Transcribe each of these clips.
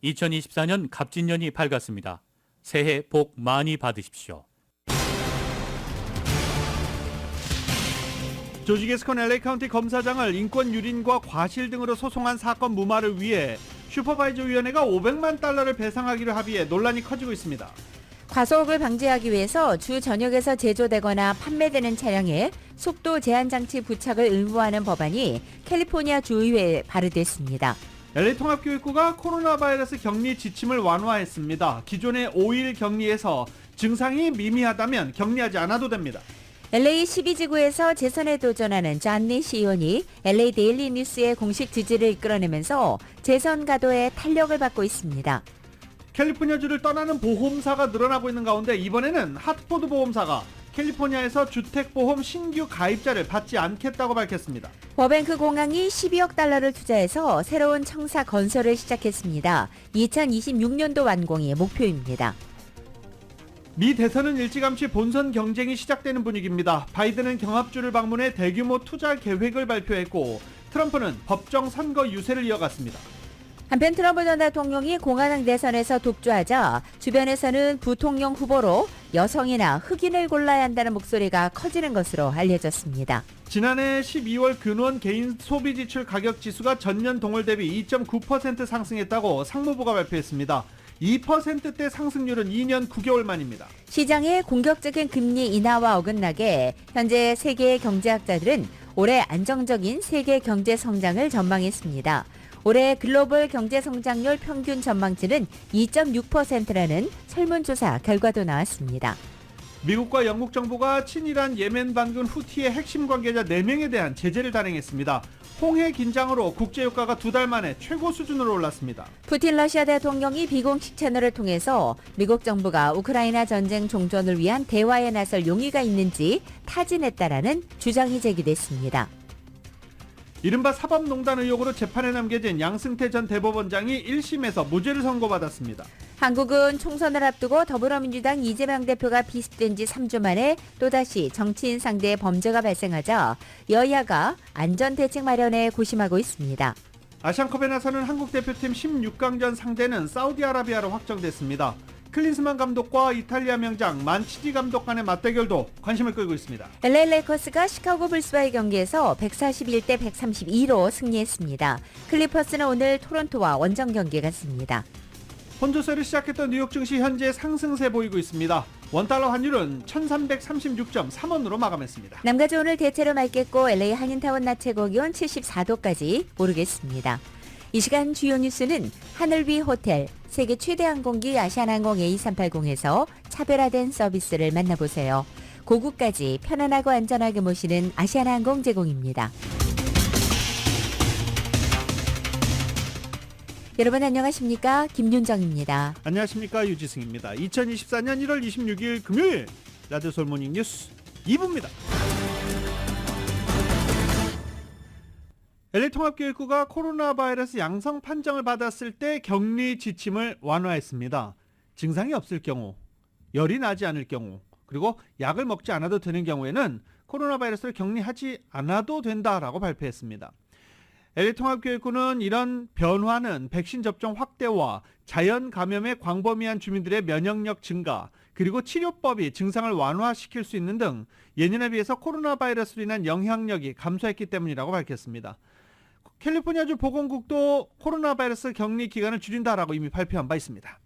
2024년 갑진년이 밝았습니다. 새해 복 많이 받으십시오. 조지 게스콘 LA 카운티 검사장을 인권 유린과 과실 등으로 소송한 사건 무마를 위해 슈퍼바이저 위원회가 500만 달러를 배상하기로 합의해 논란이 커지고 있습니다. 과속을 방지하기 위해서 주 전역에서 제조되거나 판매되는 차량에 속도 제한 장치 부착을 의무화하는 법안이 캘리포니아 주의회에 발의됐습니다. LA 통합교육부가 코로나 바이러스 격리 지침을 완화했습니다. 기존의 5일 격리에서 증상이 미미하다면 격리하지 않아도 됩니다. LA 12지구에서 재선에 도전하는 존 리시 의원이 LA 데일리 뉴스의 공식 지지를 이끌어내면서 재선 가도에 탄력을 받고 있습니다. 캘리포니아주를 떠나는 보험사가 늘어나고 있는 가운데 이번에는 하트포드 보험사가 캘리포니아에서 주택보험 신규 가입자를 받지 않겠다고 밝혔습니다. 워뱅크 공항이 12억 달러를 투자해서 새로운 청사 건설을 시작했습니다. 2026년도 완공이 목표입니다. 미 대선은 일찌감치 본선 경쟁이 시작되는 분위기입니다. 바이든은 경합주를 방문해 대규모 투자 계획을 발표했고 트럼프는 법정 선거 유세를 이어갔습니다. 한편 트럼프 전 대통령이 공화당 대선에서 독주하자 주변에서는 부통령 후보로 여성이나 흑인을 골라야 한다는 목소리가 커지는 것으로 알려졌습니다. 지난해 12월 근원 개인 소비 지출 가격 지수가 전년 동월 대비 2.9% 상승했다고 상무부가 발표했습니다. 2%대 상승률은 2년 9개월 만입니다. 시장의 공격적인 금리 인하와 어긋나게 현재 세계 경제학자들은 올해 안정적인 세계 경제 성장을 전망했습니다. 올해 글로벌 경제 성장률 평균 전망치는 2.6%라는 설문조사 결과도 나왔습니다. 미국과 영국 정부가 친이란 예멘 반군 후티의 핵심 관계자 4명에 대한 제재를 단행했습니다. 홍해 긴장으로 국제유가가 2달 만에 최고 수준으로 올랐습니다. 푸틴 러시아 대통령이 비공식 채널을 통해서 미국 정부가 우크라이나 전쟁 종전을 위한 대화에 나설 용의가 있는지 타진했다라는 주장이 제기됐습니다. 이른바 사법농단 의혹으로 재판에 남겨진 양승태 전 대법원장이 1심에서 무죄를 선고받았습니다. 한국은 총선을 앞두고 더불어민주당 이재명 대표가 비습된 지 3주 만에 또다시 정치인 상대의 범죄가 발생하자 여야가 안전대책 마련에 고심하고 있습니다. 아시안컵에 나서는 한국 대표팀 16강전 상대는 사우디아라비아로 확정됐습니다. 클린스만 감독과 이탈리아 명장 만치니 감독 간의 맞대결도 관심을 끌고 있습니다. LA 레이커스가 시카고 불스와의 경기에서 141대 132로 승리했습니다. 클리퍼스는 오늘 토론토와 원정 경기 갔습니다. 혼조세를 시작했던 뉴욕 증시 현재 상승세 보이고 있습니다. 원달러 환율은 1336.3원으로 마감했습니다. 남가주 오늘 대체로 맑겠고 LA 한인타운 낮 최고 기온 74도까지 오르겠습니다. 이 시간 주요 뉴스는 하늘 위 호텔, 세계 최대 항공기 아시아나항공 A380에서 차별화된 서비스를 만나보세요. 고국까지 편안하고 안전하게 모시는 아시아나항공 제공입니다. 여러분 안녕하십니까? 김윤정입니다. 안녕하십니까? 유지승입니다. 2024년 1월 26일 금요일 라디오 솔모닝 뉴스 2부입니다. LA 통합교육부가 코로나 바이러스 양성 판정을 받았을 때 격리 지침을 완화했습니다. 증상이 없을 경우, 열이 나지 않을 경우, 그리고 약을 먹지 않아도 되는 경우에는 코로나 바이러스를 격리하지 않아도 된다라고 발표했습니다. LA 통합교육부는 이런 변화는 백신 접종 확대와 자연 감염에 광범위한 주민들의 면역력 증가, 그리고 치료법이 증상을 완화시킬 수 있는 등 예년에 비해서 코로나 바이러스로 인한 영향력이 감소했기 때문이라고 밝혔습니다. 캘리포니아주 보건국도 코로나 바이러스 격리 기간을 줄인다라고 이미 발표한 바 있습니다.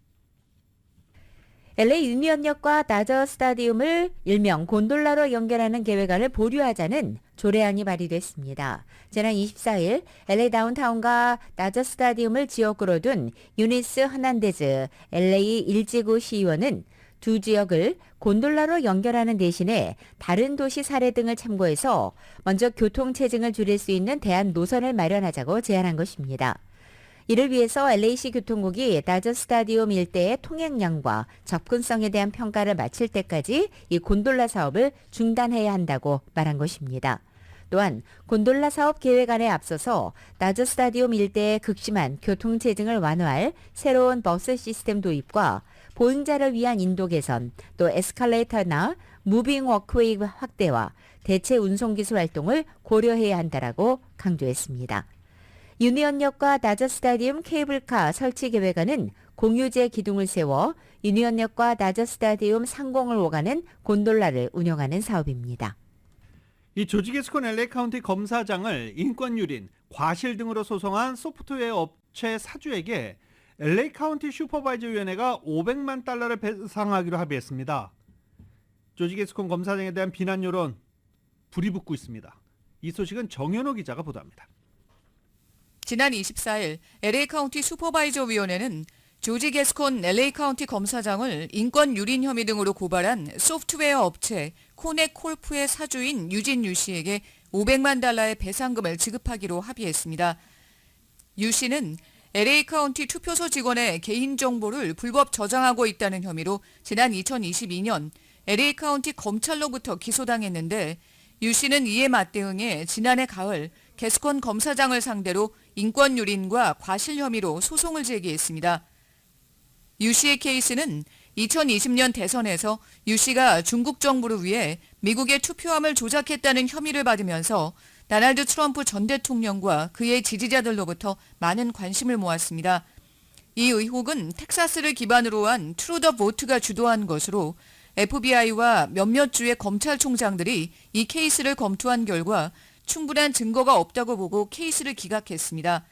LA 유니언역과 다저 스타디움을 일명 곤돌라로 연결하는 계획안을 보류하자는 조례안이 발의됐습니다. 지난 24일 LA 다운타운과 다저 스타디움을 지역구로 둔 유니스 허난데즈 LA 1지구 시의원은 두 지역을 곤돌라로 연결하는 대신에 다른 도시 사례 등을 참고해서 먼저 교통체증을 줄일 수 있는 대안 노선을 마련하자고 제안한 것입니다. 이를 위해서 LA시 교통국이 다저 스타디움 일대의 통행량과 접근성에 대한 평가를 마칠 때까지 이 곤돌라 사업을 중단해야 한다고 말한 것입니다. 또한 곤돌라 사업 계획안에 앞서서 다저 스타디움 일대의 극심한 교통체증을 완화할 새로운 버스 시스템 도입과 보행자를 위한 인도 개선, 또 에스컬레이터나 무빙 워크웨이 확대와 대체 운송기술 활동을 고려해야 한다라고 강조했습니다. 유니언역과 다저 스타디움 케이블카 설치 계획안은 공유제 기둥을 세워 유니언역과 다저 스타디움 상공을 오가는 곤돌라를 운영하는 사업입니다. 이 조지 게스콘 LA 카운티 검사장을 인권유린, 과실 등으로 소송한 소프트웨어 업체 사주에게 LA 카운티 슈퍼바이저 위원회가 500만 달러를 배상하기로 합의했습니다. 조지 게스콘 검사장에 대한 비난 여론 불이 붙고 있습니다. 이 소식은 정현호 기자가 보도합니다. 지난 24일 LA 카운티 슈퍼바이저 위원회는 조지 게스콘 LA 카운티 검사장을 인권 유린 혐의 등으로 고발한 소프트웨어 업체 코넥콜프의 사주인 유진 유 씨에게 500만 달러의 배상금을 지급하기로 합의했습니다. 유 씨는 LA 카운티 투표소 직원의 개인정보를 불법 저장하고 있다는 혐의로 지난 2022년 LA 카운티 검찰로부터 기소당했는데 유 씨는 이에 맞대응해 지난해 가을 게스콘 검사장을 상대로 인권 유린과 과실 혐의로 소송을 제기했습니다. 유 씨의 케이스는 2020년 대선에서 유 씨가 중국 정부를 위해 미국의 투표함을 조작했다는 혐의를 받으면서 도널드 트럼프 전 대통령과 그의 지지자들로부터 많은 관심을 모았습니다. 이 의혹은 텍사스를 기반으로 한 트루 더 보트가 주도한 것으로 FBI와 몇몇 주의 검찰총장들이 이 케이스를 검토한 결과 충분한 증거가 없다고 보고 케이스를 기각했습니다.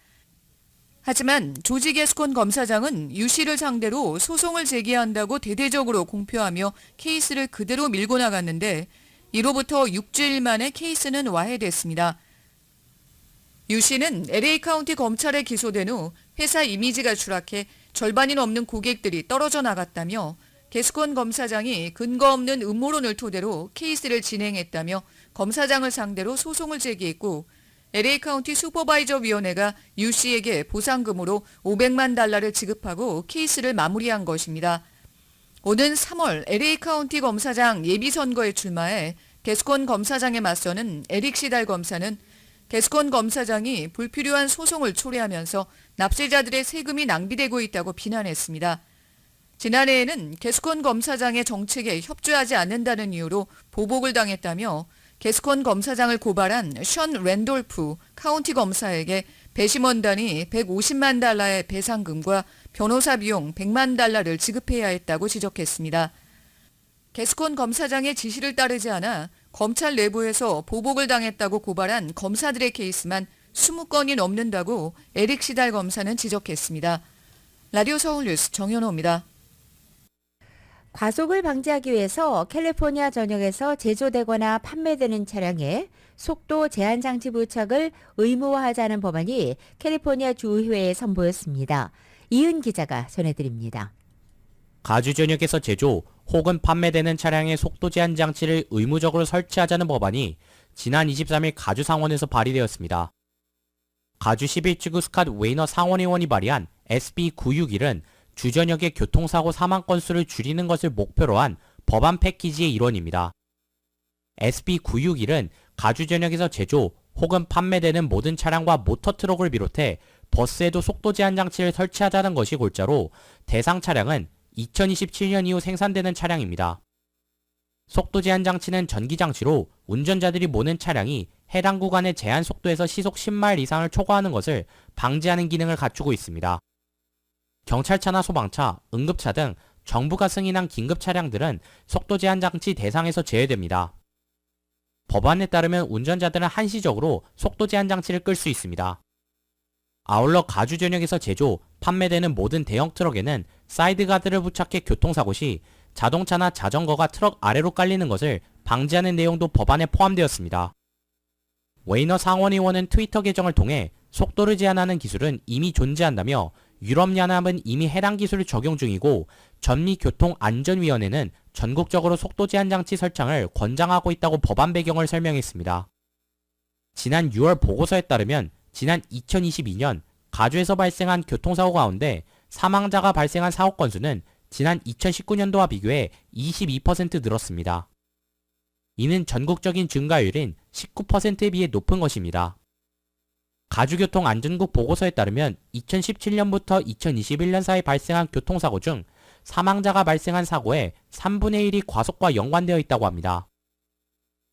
하지만 조지 게스콘 검사장은 유 씨를 상대로 소송을 제기한다고 대대적으로 공표하며 케이스를 그대로 밀고 나갔는데 이로부터 6주일 만에 케이스는 와해됐습니다. 유 씨는 LA 카운티 검찰에 기소된 후 회사 이미지가 추락해 절반이 넘는 고객들이 떨어져 나갔다며 게스콘 검사장이 근거 없는 음모론을 토대로 케이스를 진행했다며 검사장을 상대로 소송을 제기했고 LA 카운티 슈퍼바이저 위원회가 유 씨에게 보상금으로 500만 달러를 지급하고 케이스를 마무리한 것입니다. 오는 3월 LA 카운티 검사장 예비선거에 출마해 게스콘 검사장에 맞서는 에릭 시달 검사는 게스콘 검사장이 불필요한 소송을 초래하면서 납세자들의 세금이 낭비되고 있다고 비난했습니다. 지난해에는 게스콘 검사장의 정책에 협조하지 않는다는 이유로 보복을 당했다며 게스콘 검사장을 고발한 션 랜돌프 카운티 검사에게 배심원단이 150만 달러의 배상금과 변호사 비용 100만 달러를 지급해야 했다고 지적했습니다. 게스콘 검사장의 지시를 따르지 않아 검찰 내부에서 보복을 당했다고 고발한 검사들의 케이스만 20건이 넘는다고 에릭 시달 검사는 지적했습니다. 라디오 서울 뉴스 정현호입니다. 과속을 방지하기 위해서 캘리포니아 전역에서 제조되거나 판매되는 차량에 속도 제한 장치 부착을 의무화하자는 법안이 캘리포니아 주의회에 선보였습니다. 이은 기자가 전해드립니다. 가주 전역에서 제조 혹은 판매되는 차량에 속도 제한 장치를 의무적으로 설치하자는 법안이 지난 23일 가주 상원에서 발의되었습니다. 가주 11지구 스캇 웨이너 상원의원이 발의한 SB 961은 주전역의 교통사고 사망 건수를 줄이는 것을 목표로 한 법안 패키지의 일원입니다. SB 961은 가주 전역에서 제조 혹은 판매되는 모든 차량과 모터트럭을 비롯해 버스에도 속도 제한 장치를 설치하자는 것이 골자로 대상 차량은 2027년 이후 생산되는 차량입니다. 속도 제한 장치는 전기 장치로 운전자들이 모는 차량이 해당 구간의 제한 속도에서 시속 10마일 이상을 초과하는 것을 방지하는 기능을 갖추고 있습니다. 경찰차나 소방차, 응급차 등 정부가 승인한 긴급 차량들은 속도 제한 장치 대상에서 제외됩니다. 법안에 따르면 운전자들은 한시적으로 속도 제한 장치를 끌 수 있습니다. 아울러 가주 전역에서 제조, 판매되는 모든 대형 트럭에는 사이드가드를 부착해 교통사고 시 자동차나 자전거가 트럭 아래로 깔리는 것을 방지하는 내용도 법안에 포함되었습니다. 웨이너 상원의원은 트위터 계정을 통해 속도를 제한하는 기술은 이미 존재한다며 유럽연합은 이미 해당 기술을 적용 중이고 전미교통안전위원회는 전국적으로 속도 제한 장치 설정을 권장하고 있다고 법안 배경을 설명했습니다. 지난 6월 보고서에 따르면 지난 2022년 가주에서 발생한 교통사고 가운데 사망자가 발생한 사고 건수는 지난 2019년도와 비교해 22% 늘었습니다. 이는 전국적인 증가율인 19%에 비해 높은 것입니다. 가주교통안전국 보고서에 따르면 2017년부터 2021년 사이 발생한 교통사고 중 사망자가 발생한 사고의 3분의 1이 과속과 연관되어 있다고 합니다.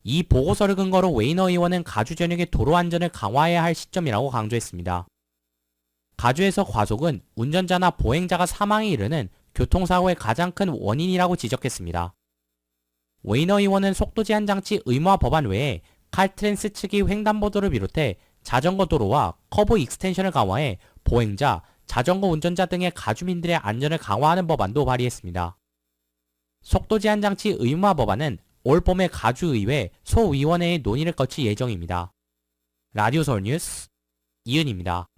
이 보고서를 근거로 웨이너 의원은 가주 전역의 도로 안전을 강화해야 할 시점이라고 강조했습니다. 가주에서 과속은 운전자나 보행자가 사망에 이르는 교통사고의 가장 큰 원인이라고 지적했습니다. 웨이너 의원은 속도 제한 장치 의무화 법안 외에 칼트랜스 측이 횡단보도를 비롯해 자전거 도로와 커브 익스텐션을 강화해 보행자, 자전거 운전자 등의 가주민들의 안전을 강화하는 법안도 발의했습니다. 속도 제한 장치 의무화 법안은 올 봄에 가주의회 소위원회의 논의를 거칠 예정입니다. 라디오 서울 뉴스 이은입니다.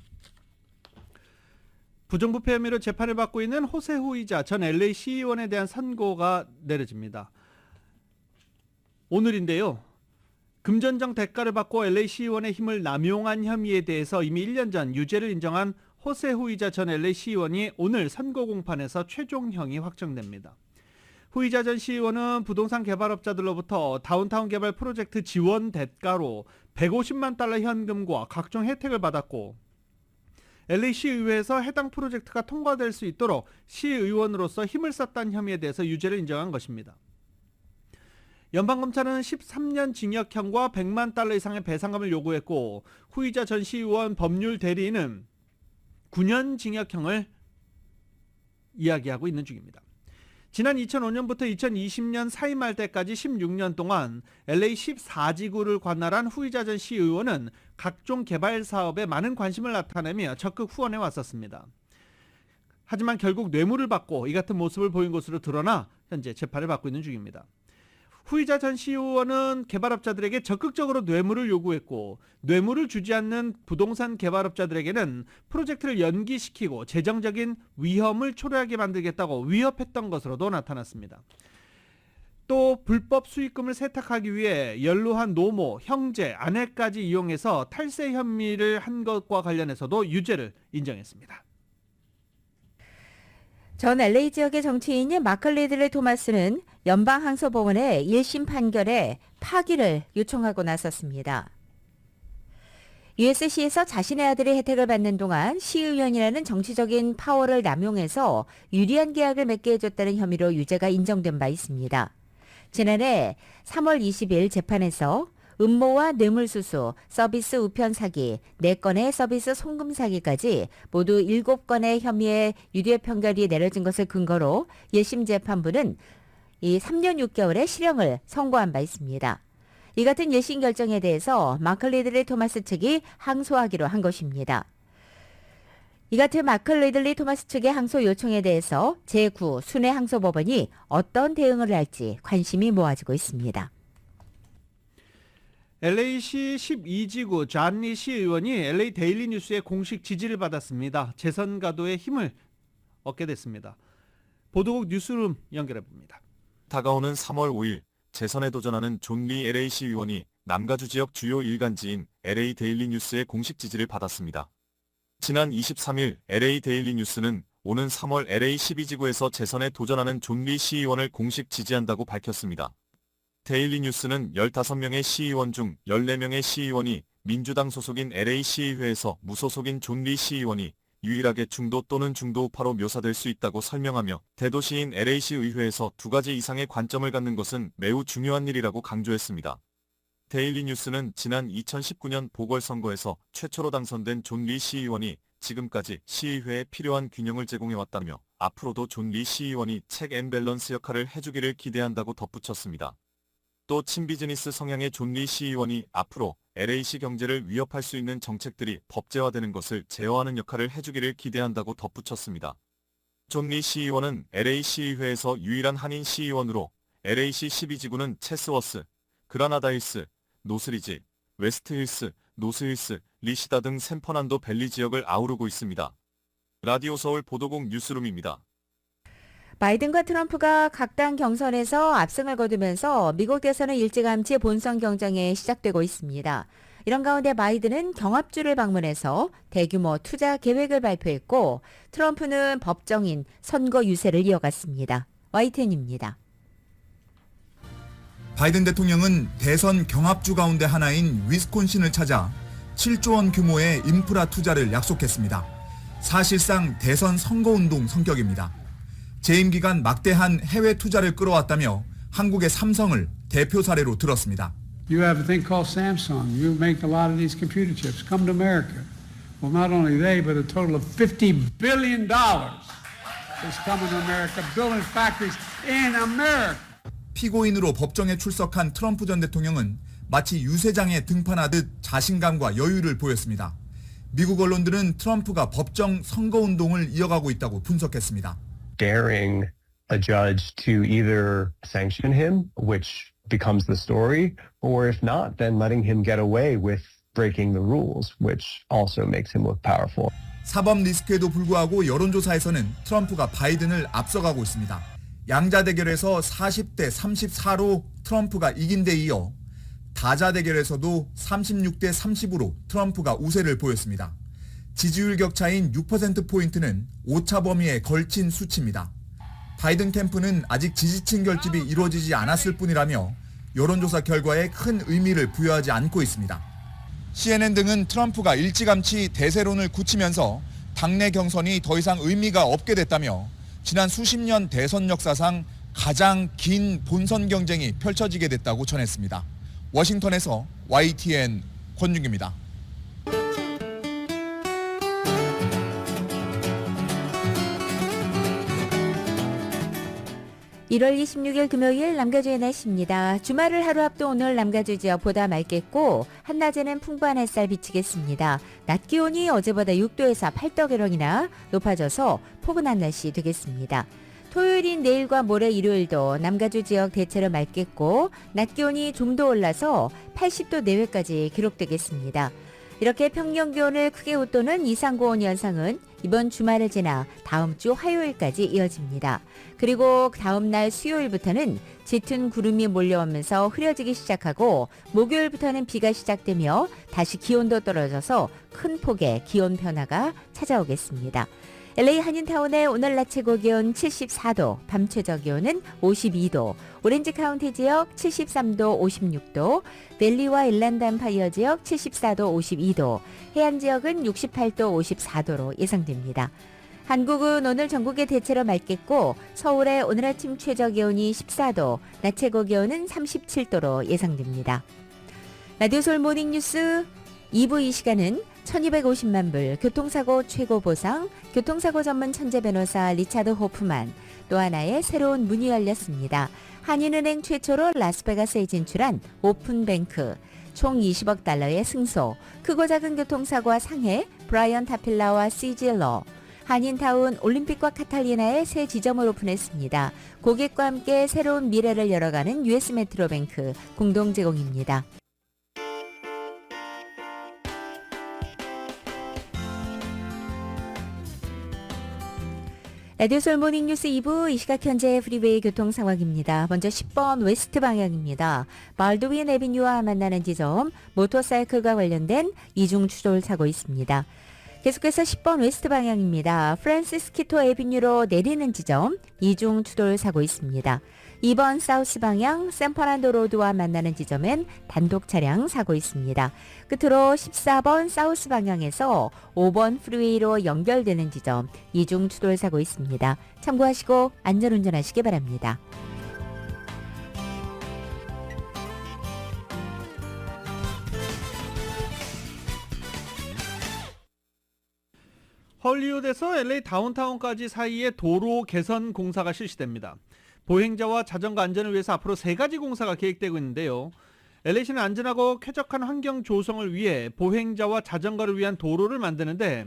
부정부패 혐의로 재판을 받고 있는 호세 후이자 전 LA 시의원에 대한 선고가 내려집니다. 오늘인데요. 금전적 대가를 받고 LA 시의원의 힘을 남용한 혐의에 대해서 이미 1년 전 유죄를 인정한 호세 후이자 전 LA 시의원이 오늘 선고 공판에서 최종형이 확정됩니다. 후이자 전 시의원은 부동산 개발업자들로부터 다운타운 개발 프로젝트 지원 대가로 150만 달러 현금과 각종 혜택을 받았고 LA 시의회에서 해당 프로젝트가 통과될 수 있도록 시의원으로서 힘을 썼다는 혐의에 대해서 유죄를 인정한 것입니다. 연방검찰은 13년 징역형과 100만 달러 이상의 배상금을 요구했고 후이자 전 시의원 법률 대리인은 9년 징역형을 이야기하고 있는 중입니다. 지난 2005년부터 2020년 사임할 때까지 16년 동안 LA 14지구를 관할한 후이자 전 시의원은 각종 개발 사업에 많은 관심을 나타내며 적극 후원해 왔었습니다. 하지만 결국 뇌물을 받고 이 같은 모습을 보인 것으로 드러나 현재 재판을 받고 있는 중입니다. 후이자 전 시의원은 개발업자들에게 적극적으로 뇌물을 요구했고 뇌물을 주지 않는 부동산 개발업자들에게는 프로젝트를 연기시키고 재정적인 위험을 초래하게 만들겠다고 위협했던 것으로도 나타났습니다. 또 불법 수익금을 세탁하기 위해 연루한 노모, 형제, 아내까지 이용해서 탈세 혐의를 한 것과 관련해서도 유죄를 인정했습니다. 전 LA 지역의 정치인인 마크 리들리 토마스는 연방항소법원의 1심 판결에 파기를 요청하고 나섰습니다. USC에서 자신의 아들이 혜택을 받는 동안 시의원이라는 정치적인 파워를 남용해서 유리한 계약을 맺게 해줬다는 혐의로 유죄가 인정된 바 있습니다. 지난해 3월 20일 재판에서 음모와 뇌물수수, 서비스 우편 사기, 4건의 서비스 송금 사기까지 모두 7건의 혐의의 유죄 판결이 내려진 것을 근거로 1심 재판부는 이 3년 6개월의 실형을 선고한 바 있습니다. 이 같은 1심 결정에 대해서 마크 리들리 토마스 측이 항소하기로 한 것입니다. 이 같은 마크 리들리 토마스 측의 항소 요청에 대해서 제9 순회항소법원이 어떤 대응을 할지 관심이 모아지고 있습니다. LA시 12지구 잔리 시의원이 LA 데일리 뉴스의 공식 지지를 받았습니다. 재선 가도의 힘을 얻게 됐습니다. 보도국 뉴스룸 연결해봅니다. 다가오는 3월 5일 재선에 도전하는 존 리 LA 시의원이 남가주 지역 주요 일간지인 LA 데일리 뉴스의 공식 지지를 받았습니다. 지난 23일 LA 데일리 뉴스는 오는 3월 LA 12지구에서 재선에 도전하는 존 리 시의원을 공식 지지한다고 밝혔습니다. 데일리 뉴스는 15명의 시의원 중 14명의 시의원이 민주당 소속인 LA 시의회에서 무소속인 존 리 시의원이 유일하게 중도 또는 중도 우파로 묘사될 수 있다고 설명하며 대도시인 LA시 의회에서 2가지 이상의 관점을 갖는 것은 매우 중요한 일이라고 강조했습니다. 데일리 뉴스는 지난 2019년 보궐선거에서 최초로 당선된 존 리 시의원이 지금까지 시의회에 필요한 균형을 제공해왔다며 앞으로도 존 리 시의원이 체크 앤 밸런스 역할을 해주기를 기대한다고 덧붙였습니다. 또 친비즈니스 성향의 존 리 시의원이 앞으로 LA시 경제를 위협할 수 있는 정책들이 법제화되는 것을 제어하는 역할을 해주기를 기대한다고 덧붙였습니다. 존 리 시의원은 LA 시의회에서 유일한 한인 시의원으로 LA시 12지구는 체스워스, 그라나다힐스, 노스리지, 웨스트힐스, 노스힐스, 리시다 등 샌퍼난도 밸리 지역을 아우르고 있습니다. 라디오 서울 보도국 뉴스룸입니다. 바이든과 트럼프가 각 당 경선에서 압승을 거두면서 미국 대선은 일찌감치 본선 경쟁에 시작되고 있습니다. 이런 가운데 바이든은 경합주를 방문해서 대규모 투자 계획을 발표했고 트럼프는 법정인 선거 유세를 이어갔습니다. YTN입니다. 바이든 대통령은 대선 경합주 가운데 하나인 위스콘신을 찾아 7조 원 규모의 인프라 투자를 약속했습니다. 사실상 대선 선거운동 성격입니다. 재임 기간 막대한 해외 투자를 끌어왔다며 한국의 삼성을 대표 사례로 들었습니다. You have a thing called Samsung. You make a lot of these computer chips. Come to America. Well, not only they, but a total of $50 billion is coming to America, building factories in America. 피고인으로 법정에 출석한 트럼프 전 대통령은 마치 유세장에 등판하듯 자신감과 여유를 보였습니다. 미국 언론들은 트럼프가 법정 선거운동을 이어가고 있다고 분석했습니다. Daring a judge to either sanction him, which becomes the story, or if not, then letting him get away with breaking the rules, which also makes him look powerful. 사법 리스크에도 불구하고 여론조사에서는 트럼프가 바이든을 앞서가고 있습니다. 양자 대결에서 40대 34로 트럼프가 이긴 데 이어 다자 대결에서도 36대 30으로 트럼프가 우세를 보였습니다. 지지율 격차인 6%포인트는 오차 범위에 걸친 수치입니다. 바이든 캠프는 아직 지지층 결집이 이루어지지 않았을 뿐이라며 여론조사 결과에 큰 의미를 부여하지 않고 있습니다. CNN 등은 트럼프가 일찌감치 대세론을 굳히면서 당내 경선이 더 이상 의미가 없게 됐다며 지난 수십 년 대선 역사상 가장 긴 본선 경쟁이 펼쳐지게 됐다고 전했습니다. 워싱턴에서 YTN 권준기입니다. 1월 26일 금요일 남가주의 날씨입니다. 주말을 하루 앞둔 오늘 남가주 지역 보다 맑겠고 한낮에는 풍부한 햇살 비치겠습니다. 낮 기온이 어제보다 6도에서 8도가량이나 높아져서 포근한 날씨 되겠습니다. 토요일인 내일과 모레 일요일도 남가주 지역 대체로 맑겠고 낮 기온이 좀 더 올라서 80도 내외까지 기록되겠습니다. 이렇게 평년 기온을 크게 웃도는 이상고온 현상은 이번 주말을 지나 다음 주 화요일까지 이어집니다. 그리고 다음 날 수요일부터는 짙은 구름이 몰려오면서 흐려지기 시작하고 목요일부터는 비가 시작되며 다시 기온도 떨어져서 큰 폭의 기온 변화가 찾아오겠습니다. LA 한인타운의 오늘 낮 최고 기온 74도, 밤 최저 기온은 52도, 오렌지 카운티 지역 73도, 56도, 밸리와 일랜드 엠파이어 지역 74도, 52도, 해안 지역은 68도, 54도로 예상됩니다. 한국은 오늘 전국에 대체로 맑겠고 서울의 오늘 아침 최저 기온이 14도, 낮 최고 기온은 37도로 예상됩니다. 라디오 솔 모닝 뉴스 2부 이 시간은 1250만 불 교통사고 최고 보상 교통사고 전문 천재 변호사 리차드 호프만 또 하나의 새로운 문이 열렸습니다. 한인은행 최초로 라스베가스에 진출한 오픈뱅크 총 20억 달러의 승소 크고 작은 교통사고와 상해 브라이언 타필라와 시질러 한인타운 올림픽과 카탈리나의 새 지점을 오픈했습니다. 고객과 함께 새로운 미래를 열어가는 US 메트로뱅크 공동 제공입니다. 라디오 솔 모닝 뉴스 2부 이 시각 현재 프리웨이 교통 상황입니다. 먼저 10번 웨스트 방향입니다. 발드윈 애비뉴와 만나는 지점 모터사이클과 관련된 이중 추돌 사고 있습니다. 계속해서 10번 웨스트 방향입니다. 프란시스키토 애비뉴로 내리는 지점 이중 추돌 사고 있습니다. 2번 사우스 방향 샌퍼란도 로드와 만나는 지점엔 단독 차량 사고 있습니다. 끝으로 14번 사우스 방향에서 5번 프리웨이로 연결되는 지점 이중 추돌 사고 있습니다. 참고하시고 안전운전하시기 바랍니다. 헐리우드에서 LA 다운타운까지 사이에 도로 개선 공사가 실시됩니다. 보행자와 자전거 안전을 위해서 앞으로 3가지 공사가 계획되고 있는데요. LA시는 안전하고 쾌적한 환경 조성을 위해 보행자와 자전거를 위한 도로를 만드는데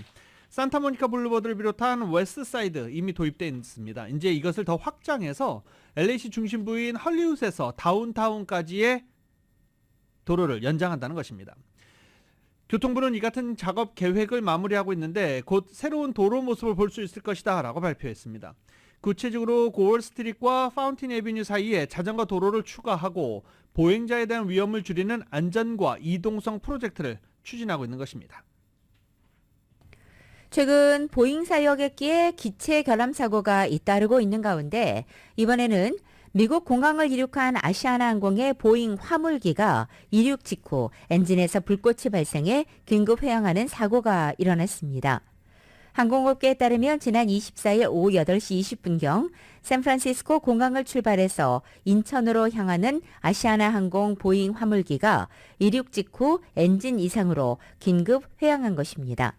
산타모니카 블루버드를 비롯한 웨스트사이드 이미 도입되어 있습니다. 이제 이것을 더 확장해서 LA시 중심부인 헐리우드에서 다운타운까지의 도로를 연장한다는 것입니다. 교통부는 이 같은 작업 계획을 마무리하고 있는데 곧 새로운 도로 모습을 볼 수 있을 것이다 라고 발표했습니다. 구체적으로 고월 스트릿과 파운틴 애비뉴 사이에 자전거 도로를 추가하고 보행자에 대한 위험을 줄이는 안전과 이동성 프로젝트를 추진하고 있는 것입니다. 최근 보잉사 여객기에 기체 결함 사고가 잇따르고 있는 가운데 이번에는 미국 공항을 이륙한 아시아나 항공의 보잉 화물기가 이륙 직후 엔진에서 불꽃이 발생해 긴급 회항하는 사고가 일어났습니다. 항공업계에 따르면 지난 24일 오후 8시 20분경 샌프란시스코 공항을 출발해서 인천으로 향하는 아시아나 항공 보잉 화물기가 이륙 직후 엔진 이상으로 긴급 회항한 것입니다.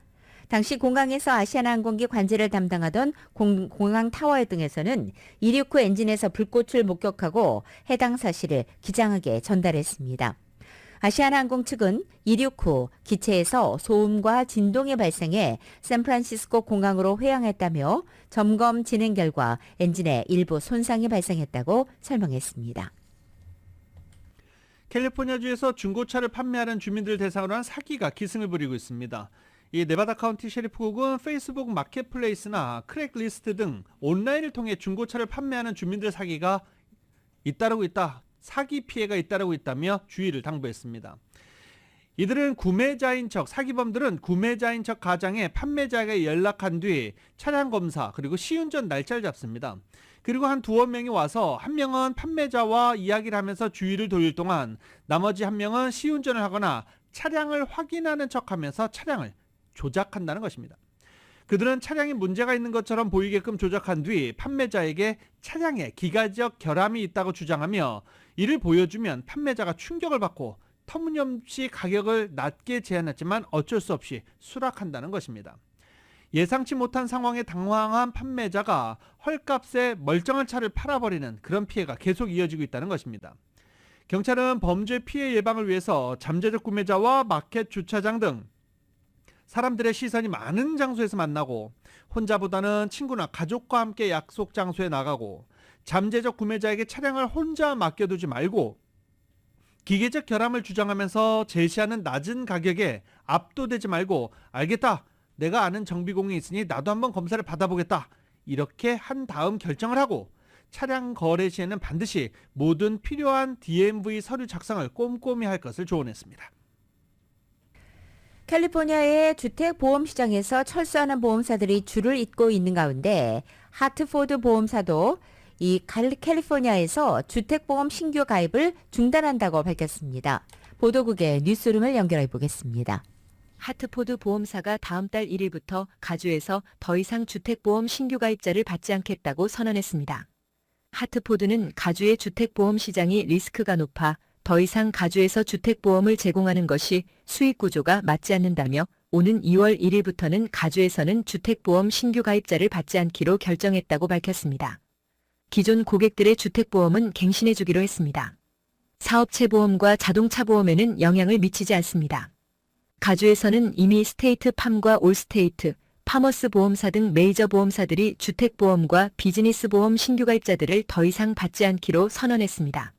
당시 공항에서 아시아나항공기 관제를 담당하던 공항 타워 등에서는 이륙 후 엔진에서 불꽃을 목격하고 해당 사실을 기장에게 전달했습니다. 아시아나항공 측은 이륙 후 기체에서 소음과 진동이 발생해 샌프란시스코 공항으로 회항했다며 점검 진행 결과 엔진에 일부 손상이 발생했다고 설명했습니다. 캘리포니아주에서 중고차를 판매하는 주민들 대상으로 한 사기가 기승을 부리고 있습니다. 이 네바다 카운티 셰리프국은 페이스북 마켓플레이스나 크랙리스트 등 온라인을 통해 중고차를 판매하는 주민들 사기가 잇따르고 있다. 사기 피해가 잇따르고 있다며 주의를 당부했습니다. 이들은 구매자인 척, 사기범들은 구매자인 척 가장해 판매자에게 연락한 뒤 차량 검사 그리고 시운전 날짜를 잡습니다. 그리고 한 두어 명이 와서 한 명은 판매자와 이야기를 하면서 주의를 돌릴 동안 나머지 한 명은 시운전을 하거나 차량을 확인하는 척하면서 차량을 조작한다는 것입니다. 그들은 차량에 문제가 있는 것처럼 보이게끔 조작한 뒤 판매자에게 차량에 기가적 결함이 있다고 주장하며 이를 보여주면 판매자가 충격을 받고 터무니없이 가격을 낮게 제한했지만 어쩔 수 없이 수락한다는 것입니다. 예상치 못한 상황에 당황한 판매자가 헐값에 멀쩡한 차를 팔아버리는 그런 피해가 계속 이어지고 있다는 것입니다. 경찰은 범죄 피해 예방을 위해서 잠재적 구매자와 마켓 주차장 등 사람들의 시선이 많은 장소에서 만나고 혼자보다는 친구나 가족과 함께 약속 장소에 나가고 잠재적 구매자에게 차량을 혼자 맡겨두지 말고 기계적 결함을 주장하면서 제시하는 낮은 가격에 압도되지 말고 알겠다. 내가 아는 정비공이 있으니 나도 한번 검사를 받아보겠다. 이렇게 한 다음 결정을 하고 차량 거래 시에는 반드시 모든 필요한 DMV 서류 작성을 꼼꼼히 할 것을 조언했습니다. 캘리포니아의 주택보험 시장에서 철수하는 보험사들이 줄을 잇고 있는 가운데 하트포드 보험사도 이 캘리포니아에서 주택보험 신규 가입을 중단한다고 밝혔습니다. 보도국의 뉴스룸을 연결해 보겠습니다. 하트포드 보험사가 다음 달 1일부터 가주에서 더 이상 주택보험 신규 가입자를 받지 않겠다고 선언했습니다. 하트포드는 가주의 주택보험 시장이 리스크가 높아 더 이상 가주에서 주택보험을 제공하는 것이 수익 구조가 맞지 않는다며 오는 2월 1일부터는 가주에서는 주택보험 신규 가입자를 받지 않기로 결정했다고 밝혔습니다. 기존 고객들의 주택보험은 갱신해 주기로 했습니다. 사업체 보험과 자동차 보험에는 영향을 미치지 않습니다. 가주에서는 이미 스테이트 팜과 올스테이트, 파머스 보험사 등 메이저 보험사들이 주택보험과 비즈니스 보험 신규 가입자들을 더 이상 받지 않기로 선언했습니다.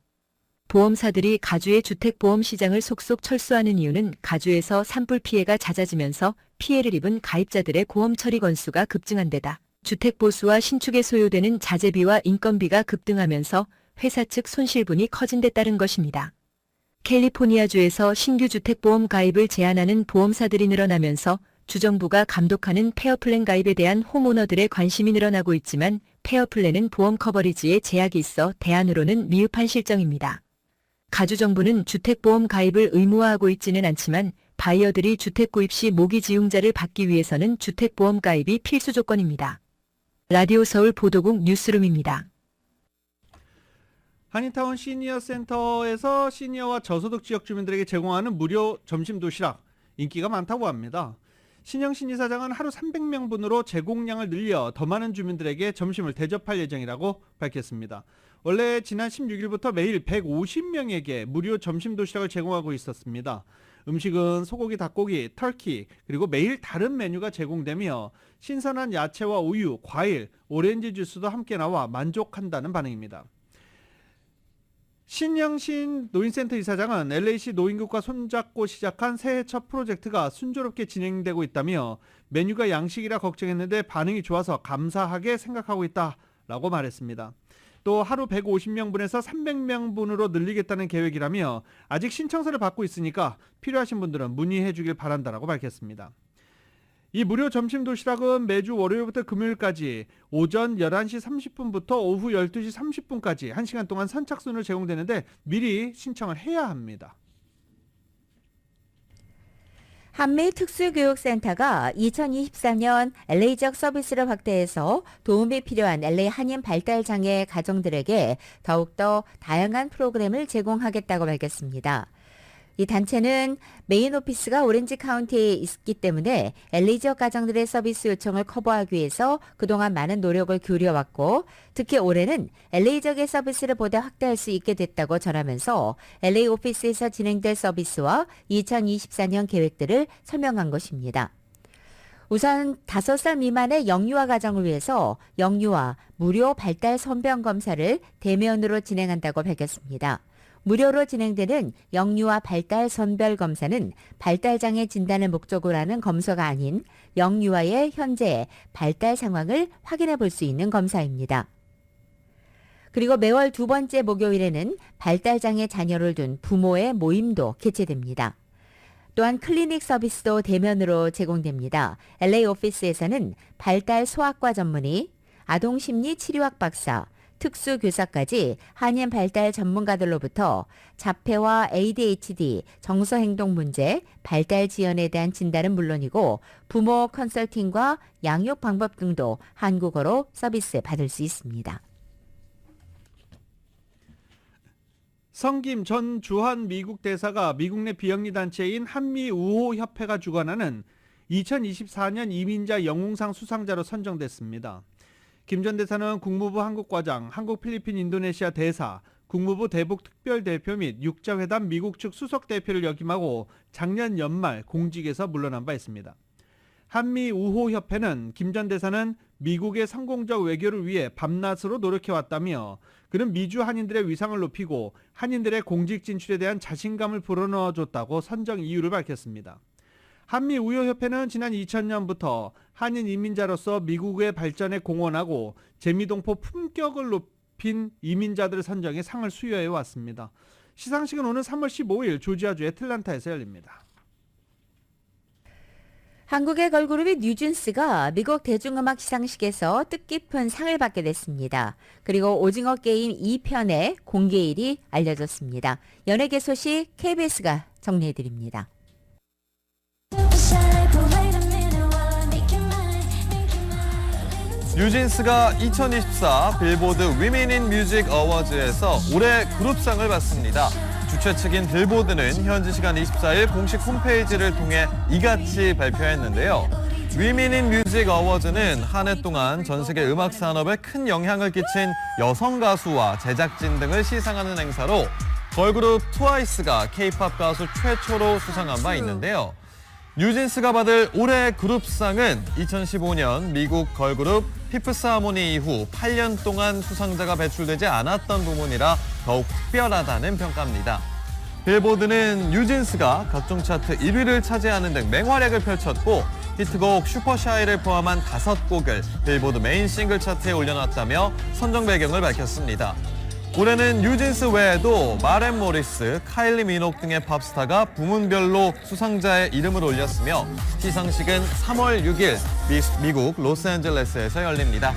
보험사들이 가주의 주택보험 시장을 속속 철수하는 이유는 가주에서 산불 피해가 잦아지면서 피해를 입은 가입자들의 보험 처리 건수가 급증한 데다 주택보수와 신축에 소요되는 자재비와 인건비가 급등하면서 회사 측 손실분이 커진 데 따른 것입니다. 캘리포니아주에서 신규 주택보험 가입을 제한하는 보험사들이 늘어나면서 주정부가 감독하는 페어플랜 가입에 대한 홈오너들의 관심이 늘어나고 있지만 페어플랜은 보험 커버리지에 제약이 있어 대안으로는 미흡한 실정입니다. 가주정부는 주택보험 가입을 의무화하고 있지는 않지만 바이어들이 주택 구입 시 모기지용자를 받기 위해서는 주택보험 가입이 필수 조건입니다. 라디오 서울 보도국 뉴스룸입니다. 한인타운 시니어 센터에서 시니어와 저소득 지역 주민들에게 제공하는 무료 점심 도시락 인기가 많다고 합니다. 신영신 이사장은 하루 300명분으로 제공량을 늘려 더 많은 주민들에게 점심을 대접할 예정이라고 밝혔습니다. 원래 지난 16일부터 매일 150명에게 무료 점심 도시락을 제공하고 있었습니다. 음식은 소고기, 닭고기, 터키 그리고 매일 다른 메뉴가 제공되며 신선한 야채와 우유, 과일, 오렌지 주스도 함께 나와 만족한다는 반응입니다. 신영신 노인센터 이사장은 LA시 노인국과 손잡고 시작한 새해 첫 프로젝트가 순조롭게 진행되고 있다며 메뉴가 양식이라 걱정했는데 반응이 좋아서 감사하게 생각하고 있다라고 말했습니다. 또 하루 150명분에서 300명분으로 늘리겠다는 계획이라며 아직 신청서를 받고 있으니까 필요하신 분들은 문의해 주길 바란다라고 밝혔습니다. 이 무료 점심 도시락은 매주 월요일부터 금요일까지 오전 11시 30분부터 오후 12시 30분까지 1시간 동안 선착순으로 제공되는데 미리 신청을 해야 합니다. 한미특수교육센터가 2024년 LA 지역 서비스를 확대해서 도움이 필요한 LA 한인 발달장애 가정들에게 더욱더 다양한 프로그램을 제공하겠다고 밝혔습니다. 이 단체는 메인 오피스가 오렌지 카운티에 있기 때문에 LA 지역 가정들의 서비스 요청을 커버하기 위해서 그동안 많은 노력을 기울여왔고 특히 올해는 LA 지역의 서비스를 보다 확대할 수 있게 됐다고 전하면서 LA 오피스에서 진행될 서비스와 2024년 계획들을 설명한 것입니다. 우선 5살 미만의 영유아 가정을 위해서 영유아 무료 발달 선별 검사를 대면으로 진행한다고 밝혔습니다. 무료로 진행되는 영유아 발달 선별 검사는 발달장애 진단을 목적으로 하는 검사가 아닌 영유아의 현재 발달 상황을 확인해 볼 수 있는 검사입니다. 그리고 매월 두 번째 목요일에는 발달장애 자녀를 둔 부모의 모임도 개최됩니다. 또한 클리닉 서비스도 대면으로 제공됩니다. LA 오피스에서는 발달 소아과 전문의, 아동심리 치료학 박사, 특수교사까지 한인 발달 전문가들로부터 자폐와 ADHD, 정서행동 문제, 발달 지연에 대한 진단은 물론이고 부모 컨설팅과 양육 방법 등도 한국어로 서비스 받을 수 있습니다. 성김 전 주한 미국 대사가 미국 내 비영리 단체인 한미우호협회가 주관하는 2024년 이민자 영웅상 수상자로 선정됐습니다. 김 전 대사는 국무부 한국과장, 한국-필리핀 인도네시아 대사, 국무부 대북특별대표 및 육자회담 미국 측 수석대표를 역임하고 작년 연말 공직에서 물러난 바 있습니다. 한미우호협회는 김 전 대사는 미국의 성공적 외교를 위해 밤낮으로 노력해왔다며 그는 미주 한인들의 위상을 높이고 한인들의 공직 진출에 대한 자신감을 불어넣어줬다고 선정 이유를 밝혔습니다. 한미우호협회는 지난 2000년부터 한인 이민자로서 미국의 발전에 공헌하고 재미동포 품격을 높인 이민자들을 선정해 상을 수여해 왔습니다. 시상식은 오는 3월 15일 조지아주 애틀란타에서 열립니다. 한국의 걸그룹인 뉴진스가 미국 대중음악 시상식에서 뜻깊은 상을 받게 됐습니다. 그리고 오징어 게임 2편의 공개일이 알려졌습니다. 연예계 소식 KBS가 정리해드립니다. 뉴진스가 2024 빌보드 위멘 인 뮤직 어워즈에서 올해 그룹상을 받습니다. 주최 측인 빌보드는 현지 시간 24일 공식 홈페이지를 통해 이같이 발표했는데요. 위멘 인 뮤직 어워즈는 한 해 동안 전 세계 음악 산업에 큰 영향을 끼친 여성 가수와 제작진 등을 시상하는 행사로 걸그룹 트와이스가 K-팝 가수 최초로 수상한 바 있는데요. 뉴진스가 받을 올해 그룹상은 2015년 미국 걸그룹 피프스 하모니 이후 8년 동안 수상자가 배출되지 않았던 부문이라 더욱 특별하다는 평가입니다. 빌보드는 뉴진스가 각종 차트 1위를 차지하는 등 맹활약을 펼쳤고 히트곡 슈퍼샤이를 포함한 5곡을 빌보드 메인 싱글 차트에 올려놨다며 선정 배경을 밝혔습니다. 올해는 뉴진스 외에도 마렘 모리스, 카일리 미녹 등의 팝스타가 부문별로 수상자의 이름을 올렸으며 시상식은 3월 6일 미국 로스앤젤레스에서 열립니다.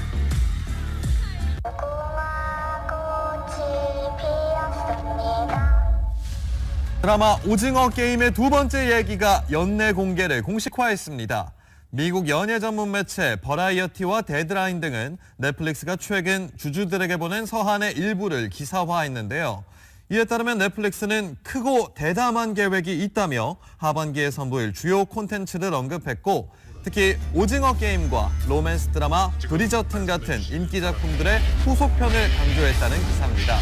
드라마 오징어 게임의 두 번째 얘기가 연내 공개를 공식화했습니다. 미국 연예 전문 매체 버라이어티와 데드라인 등은 넷플릭스가 최근 주주들에게 보낸 서한의 일부를 기사화했는데요. 이에 따르면 넷플릭스는 크고 대담한 계획이 있다며 하반기에 선보일 주요 콘텐츠를 언급했고 특히 오징어 게임과 로맨스 드라마 브리저튼 같은 인기 작품들의 후속편을 강조했다는 기사입니다.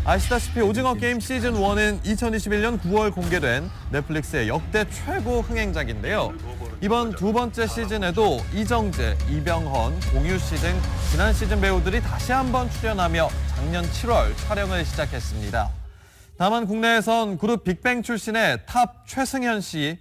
아시다시피 오징어 게임 시즌 1은 2021년 9월 공개된 넷플릭스의 역대 최고 흥행작인데요. 이번 두 번째 시즌에도 이정재, 이병헌, 공유씨 등 지난 시즌 배우들이 다시 한번 출연하며 작년 7월 촬영을 시작했습니다. 다만 국내에선 그룹 빅뱅 출신의 탑 최승현 씨의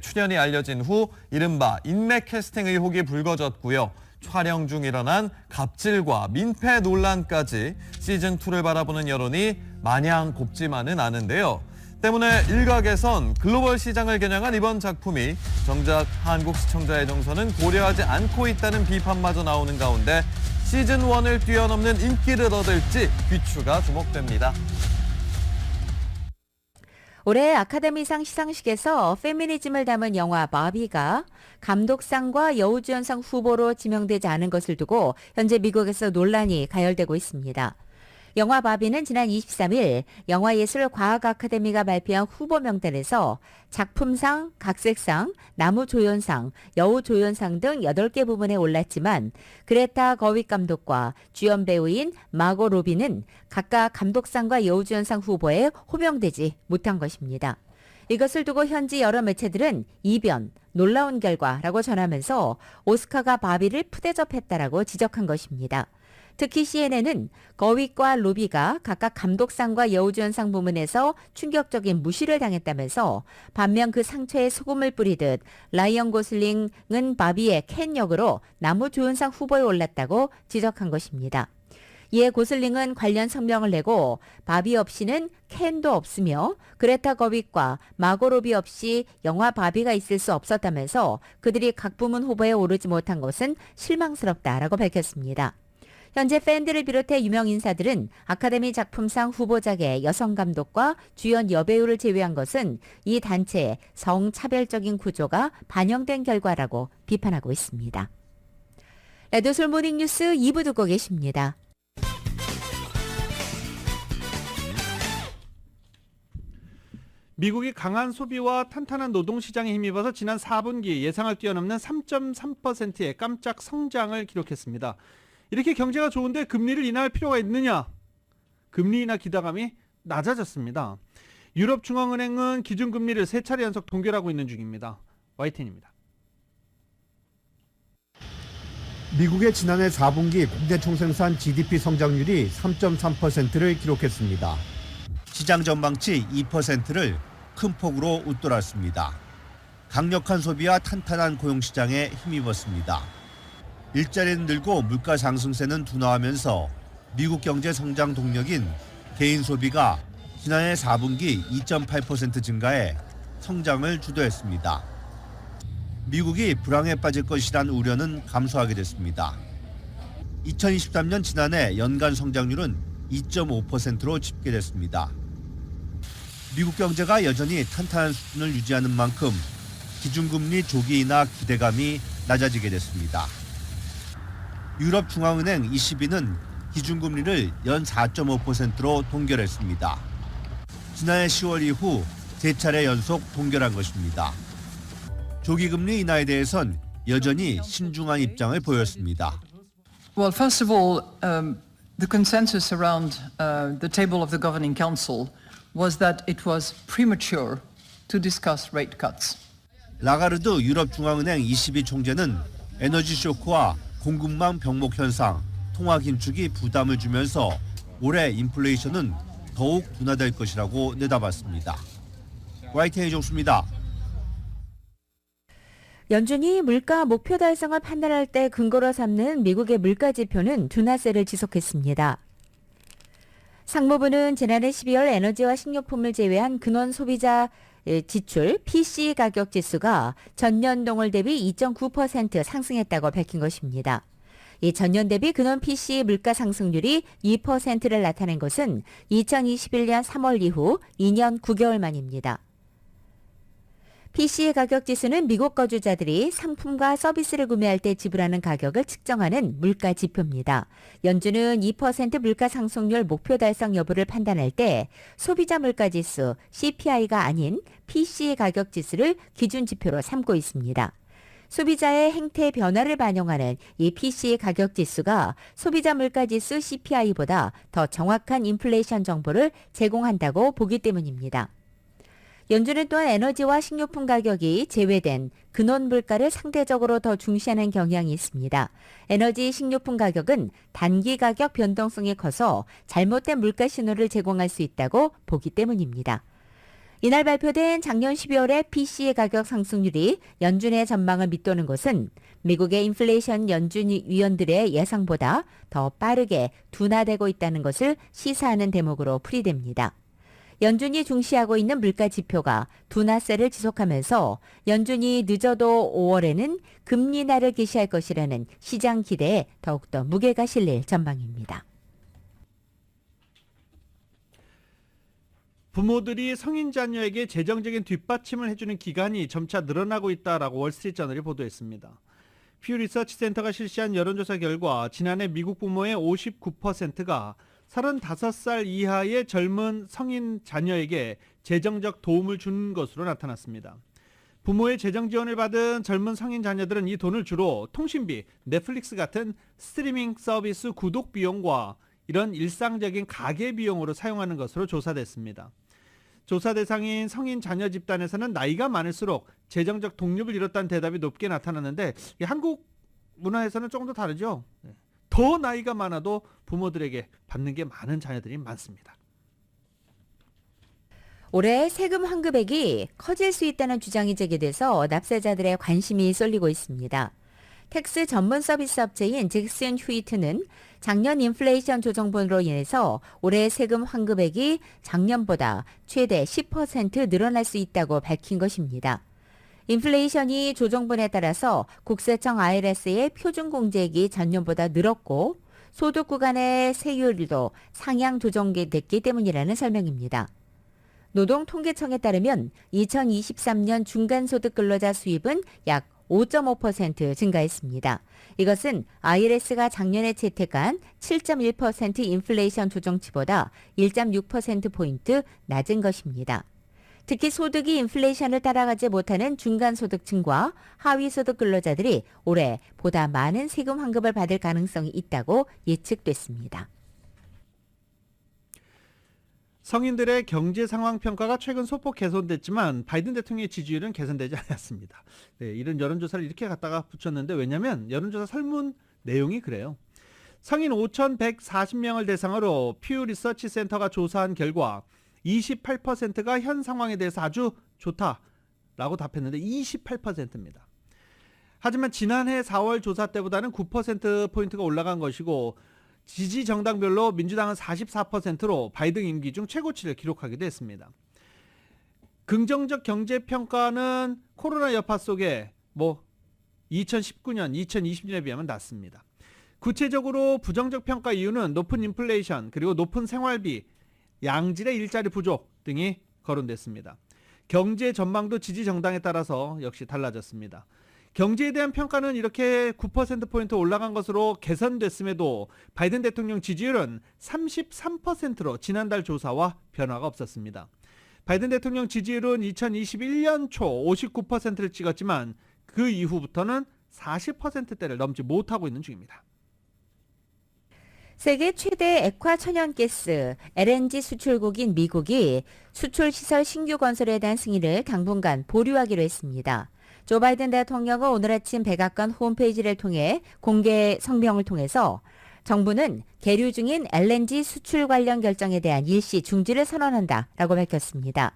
출연이 알려진 후 이른바 인맥 캐스팅 의혹이 불거졌고요. 촬영 중 일어난 갑질과 민폐 논란까지 시즌2를 바라보는 여론이 마냥 곱지만은 않은데요. 때문에 일각에선 글로벌 시장을 겨냥한 이번 작품이 정작 한국 시청자의 정서는 고려하지 않고 있다는 비판마저 나오는 가운데 시즌1을 뛰어넘는 인기를 얻을지 귀추가 주목됩니다. 올해 아카데미상 시상식에서 페미니즘을 담은 영화 바비가 감독상과 여우주연상 후보로 지명되지 않은 것을 두고 현재 미국에서 논란이 가열되고 있습니다. 영화 바비는 지난 23일 영화예술과학 아카데미가 발표한 후보 명단에서 작품상, 각색상, 나무조연상, 여우조연상 등 8개 부문에 올랐지만 그레타 거윅 감독과 주연 배우인 마고 로비는 각각 감독상과 여우조연상 후보에 호명되지 못한 것입니다. 이것을 두고 현지 여러 매체들은 이변, 놀라운 결과라고 전하면서 오스카가 바비를 푸대접했다라고 지적한 것입니다. 특히 CNN은 거윅과 로비가 각각 감독상과 여우조연상 부문에서 충격적인 무시를 당했다면서 반면 그 상처에 소금을 뿌리듯 라이언 고슬링은 바비의 켄 역으로 나무조연상 후보에 올랐다고 지적한 것입니다. 이에 고슬링은 관련 성명을 내고 바비 없이는 켄도 없으며 그레타 거윅과 마고 로비 없이 영화 바비가 있을 수 없었다면서 그들이 각 부문 후보에 오르지 못한 것은 실망스럽다라고 밝혔습니다. 현재 팬들을 비롯해 유명 인사들은 아카데미 작품상 후보작의 여성 감독과 주연 여배우를 제외한 것은 이 단체의 성차별적인 구조가 반영된 결과라고 비판하고 있습니다. 레드솔 모닝뉴스 2부 듣고 계십니다. 미국이 강한 소비와 탄탄한 노동시장에 힘입어서 지난 4분기 예상을 뛰어넘는 3.3%의 깜짝 성장을 기록했습니다. 이렇게 경제가 좋은데 금리를 인하할 필요가 있느냐? 금리 인하 기대감이 낮아졌습니다. 유럽중앙은행은 기준금리를 3차례 연속 동결하고 있는 중입니다. YTN입니다. 미국의 지난해 4분기 국내 총생산 GDP 성장률이 3.3%를 기록했습니다. 시장 전망치 2%를 큰 폭으로 웃돌았습니다. 강력한 소비와 탄탄한 고용시장에 힘입었습니다. 일자리는 늘고 물가 상승세는 둔화하면서 미국 경제 성장 동력인 개인 소비가 지난해 4분기 2.8% 증가해 성장을 주도했습니다. 미국이 불황에 빠질 것이란 우려는 감소하게 됐습니다. 2023년 지난해 연간 성장률은 2.5%로 집계됐습니다. 미국 경제가 여전히 탄탄한 수준을 유지하는 만큼 기준금리 조기 인하 기대감이 낮아지게 됐습니다. 유럽중앙은행 ECB는 기준금리를 연 4.5%로 동결했습니다. 지난해 10월 이후 3차례 연속 동결한 것입니다. 조기금리 인하에 대해선 여전히 신중한 입장을 보였습니다. Well, first of all, the consensus around the table of the Governing Council was that it was premature to discuss rate cuts. 라가르드 유럽중앙은행 ECB 총재는 에너지 쇼크와 공급망 병목 현상, 통화 긴축이 부담을 주면서 올해 인플레이션은 더욱 둔화될 것이라고 내다봤습니다. YTN 정수입니다. 연준이 물가 목표 달성을 판단할 때 근거로 삼는 미국의 물가 지표는 둔화세를 지속했습니다. 상무부는 지난해 12월 에너지와 식료품을 제외한 근원 소비자 지출 PCE 가격 지수가 전년 동월 대비 2.9% 상승했다고 밝힌 것입니다. 이 전년 대비 근원 PCE 물가 상승률이 2%를 나타낸 것은 2021년 3월 이후 2년 9개월 만입니다. PCE 가격 지수는 미국 거주자들이 상품과 서비스를 구매할 때 지불하는 가격을 측정하는 물가 지표입니다. 연준은 2% 물가 상승률 목표 달성 여부를 판단할 때 소비자 물가 지수 CPI가 아닌 PCE 가격 지수를 기준 지표로 삼고 있습니다. 소비자의 행태 변화를 반영하는 이 PCE 가격 지수가 소비자 물가 지수 CPI보다 더 정확한 인플레이션 정보를 제공한다고 보기 때문입니다. 연준은 또한 에너지와 식료품 가격이 제외된 근원 물가를 상대적으로 더 중시하는 경향이 있습니다. 에너지, 식료품 가격은 단기 가격 변동성이 커서 잘못된 물가 신호를 제공할 수 있다고 보기 때문입니다. 이날 발표된 작년 12월의 PCE 가격 상승률이 연준의 전망을 밑도는 것은 미국의 인플레이션 연준 위원들의 예상보다 더 빠르게 둔화되고 있다는 것을 시사하는 대목으로 풀이됩니다. 연준이 중시하고 있는 물가 지표가 둔화세를 지속하면서 연준이 늦어도 5월에는 금리 인하를 개시할 것이라는 시장 기대에 더욱더 무게가 실릴 전망입니다. 부모들이 성인 자녀에게 재정적인 뒷받침을 해주는 기간이 점차 늘어나고 있다라고 월스트리트저널이 보도했습니다. 퓨 리서치 센터가 실시한 여론조사 결과 지난해 미국 부모의 59%가 35살 이하의 젊은 성인 자녀에게 재정적 도움을 준 것으로 나타났습니다. 부모의 재정 지원을 받은 젊은 성인 자녀들은 이 돈을 주로 통신비, 넷플릭스 같은 스트리밍 서비스 구독 비용과 이런 일상적인 가계 비용으로 사용하는 것으로 조사됐습니다. 조사 대상인 성인 자녀 집단에서는 나이가 많을수록 재정적 독립을 이뤘다는 대답이 높게 나타났는데 한국 문화에서는 조금 더 다르죠. 더 나이가 많아도 부모들에게 받는 게 많은 자녀들이 많습니다. 올해 세금 환급액이 커질 수 있다는 주장이 제기돼서 납세자들의 관심이 쏠리고 있습니다. 텍스 전문 서비스 업체인 잭슨 휴이트는 작년 인플레이션 조정분으로 인해서 올해 세금 환급액이 작년보다 최대 10% 늘어날 수 있다고 밝힌 것입니다. 인플레이션이 조정분에 따라서 국세청 IRS의 표준공제액이 전년보다 늘었고 소득 구간의 세율도 상향 조정됐기 때문이라는 설명입니다. 노동통계청에 따르면 2023년 중간소득 근로자 수입은 약 5.5% 증가했습니다. 이것은 IRS가 작년에 채택한 7.1% 인플레이션 조정치보다 1.6%포인트 낮은 것입니다. 특히 소득이 인플레이션을 따라가지 못하는 중간소득층과 하위소득 근로자들이 올해 보다 많은 세금 환급을 받을 가능성이 있다고 예측됐습니다. 성인들의 경제 상황 평가가 최근 소폭 개선됐지만 바이든 대통령의 지지율은 개선되지 않았습니다. 이런 여론조사를 이렇게 갖다가 붙였는데 왜냐하면 여론조사 설문 내용이 그래요. 성인 5,140명을 대상으로 퓨 리서치 센터가 조사한 결과 28%가 현 상황에 대해서 아주 좋다라고 답했는데 28%입니다. 하지만 지난해 4월 조사 때보다는 9%포인트가 올라간 것이고 지지 정당별로 민주당은 44%로 바이든 임기 중 최고치를 기록하기도 했습니다. 긍정적 경제평가는 코로나 여파 속에 2019년, 2020년에 비하면 낮습니다. 구체적으로 부정적 평가 이유는 높은 인플레이션 그리고 높은 생활비, 양질의 일자리 부족 등이 거론됐습니다. 경제 전망도 지지 정당에 따라서 역시 달라졌습니다. 경제에 대한 평가는 이렇게 9%포인트 올라간 것으로 개선됐음에도 바이든 대통령 지지율은 33%로 지난달 조사와 변화가 없었습니다. 바이든 대통령 지지율은 2021년 초 59%를 찍었지만 그 이후부터는 40%대를 넘지 못하고 있는 중입니다. 세계 최대 액화 천연가스 LNG 수출국인 미국이 수출시설 신규 건설에 대한 승인을 당분간 보류하기로 했습니다. 조 바이든 대통령은 오늘 아침 백악관 홈페이지를 통해 공개 성명을 통해서 정부는 계류 중인 LNG 수출 관련 결정에 대한 일시 중지를 선언한다라고 밝혔습니다.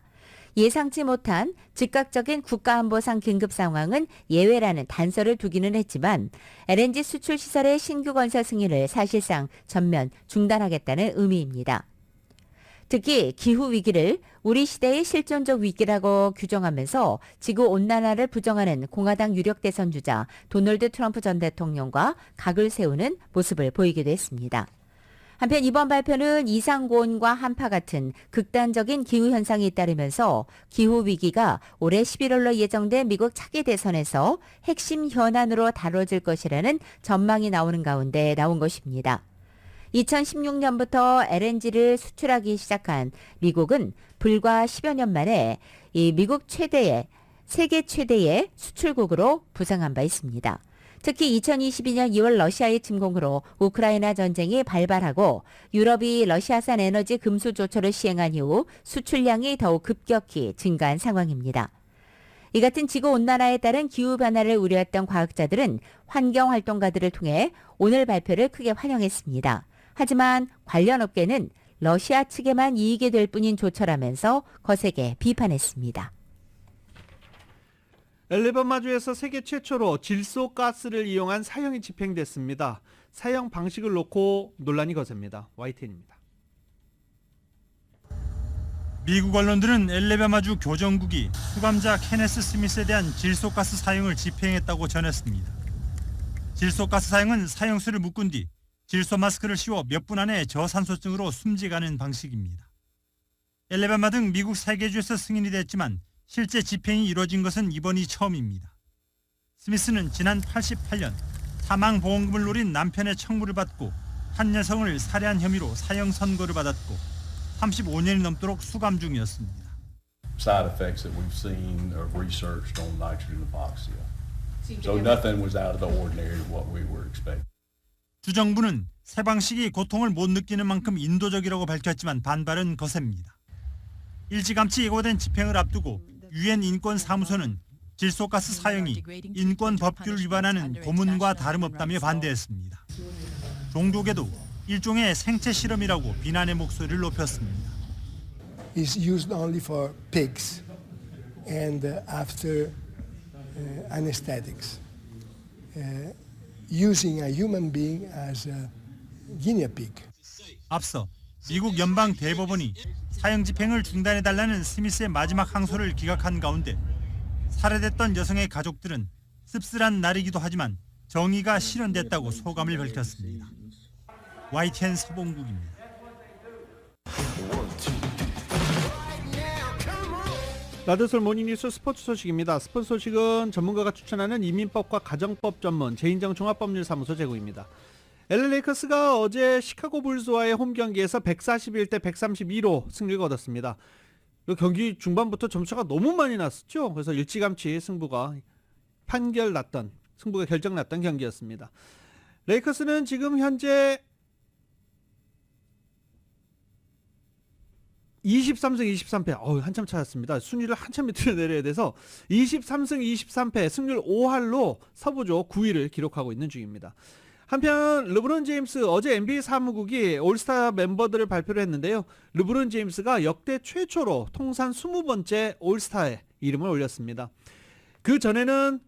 예상치 못한 즉각적인 국가안보상 긴급 상황은 예외라는 단서를 두기는 했지만 LNG 수출 시설의 신규 건설 승인을 사실상 전면 중단하겠다는 의미입니다. 특히 기후위기를 우리 시대의 실존적 위기라고 규정하면서 지구온난화를 부정하는 공화당 유력 대선 주자 도널드 트럼프 전 대통령과 각을 세우는 모습을 보이기도 했습니다. 한편 이번 발표는 이상고온과 한파 같은 극단적인 기후현상이 잇따르면서 기후위기가 올해 11월로 예정된 미국 차기 대선에서 핵심 현안으로 다뤄질 것이라는 전망이 나오는 가운데 나온 것입니다. 2016년부터 LNG를 수출하기 시작한 미국은 불과 10여 년 만에 세계 최대의 수출국으로 부상한 바 있습니다. 특히 2022년 2월 러시아의 침공으로 우크라이나 전쟁이 발발하고 유럽이 러시아산 에너지 금수 조처를 시행한 이후 수출량이 더욱 급격히 증가한 상황입니다. 이 같은 지구온난화에 따른 기후변화를 우려했던 과학자들은 환경활동가들을 통해 오늘 발표를 크게 환영했습니다. 하지만 관련 업계는 러시아 측에만 이익이 될 뿐인 조처라면서 거세게 비판했습니다. 엘레바마주에서 세계 최초로 질소가스를 이용한 사형이 집행됐습니다. 사형 방식을 놓고 논란이 거셉니다. YTN입니다. 미국 언론들은 엘레바마주 교정국이 수감자 케네스 스미스에 대한 질소가스 사형을 집행했다고 전했습니다. 질소가스 사형은 사형수를 묶은 뒤 질소 마스크를 씌워 몇 분 안에 저산소증으로 숨지가는 방식입니다. 엘레바마 등 미국 3개주에서 승인이 됐지만 실제 집행이 이루어진 것은 이번이 처음입니다. 스미스는 지난 88년 사망보험금을 노린 남편의 청구를 받고 한 여성을 살해한 혐의로 사형 선고를 받았고 35년이 넘도록 수감 중이었습니다. Side effects that we've seen or researched on nitrogen hypoxia. So nothing was out of the ordinary of what we were expecting. 주정부는 세방식이 고통을 못 느끼는 만큼 인도적이라고 밝혔지만 반발은 거셉니다. 일찌감치 예고된 집행을 앞두고 유엔 인권사무소는 질소가스 사용이 인권 법규를 위반하는 고문과 다름없다며 반대했습니다. 종족에도 일종의 생체 실험이라고 비난의 목소리를 높였습니다. Is used only for pigs and after anesthetics, using a human being as a guinea pig. 앞서 미국 연방 대법원이 사형 집행을 중단해달라는 스미스의 마지막 항소를 기각한 가운데 살해됐던 여성의 가족들은 씁쓸한 날이기도 하지만 정의가 실현됐다고 소감을 밝혔습니다. YTN 서봉국입니다. 라드솔 모닝뉴스 스포츠 소식입니다. 스포츠 소식은 전문가가 추천하는 이민법과 가정법 전문 제인정 종합법률사무소 제공입니다. LA 레이커스가 어제 시카고 불스와의 홈 경기에서 141대 132로 승리를 거뒀습니다. 이 경기 중반부터 점수가 너무 많이 났었죠. 그래서 일찌감치 승부가 결정났던 경기였습니다. 레이커스는 지금 현재 23승 23패, 한참 차였습니다. 순위를 한참 밑으로 내려야 돼서 23승 23패, 승률 5할로 서부조 9위를 기록하고 있는 중입니다. 한편 르브론 제임스 어제 NBA 사무국이 올스타 멤버들을 발표를 했는데요. 르브론 제임스가 역대 최초로 통산 20번째 올스타에 이름을 올렸습니다. 그 전에는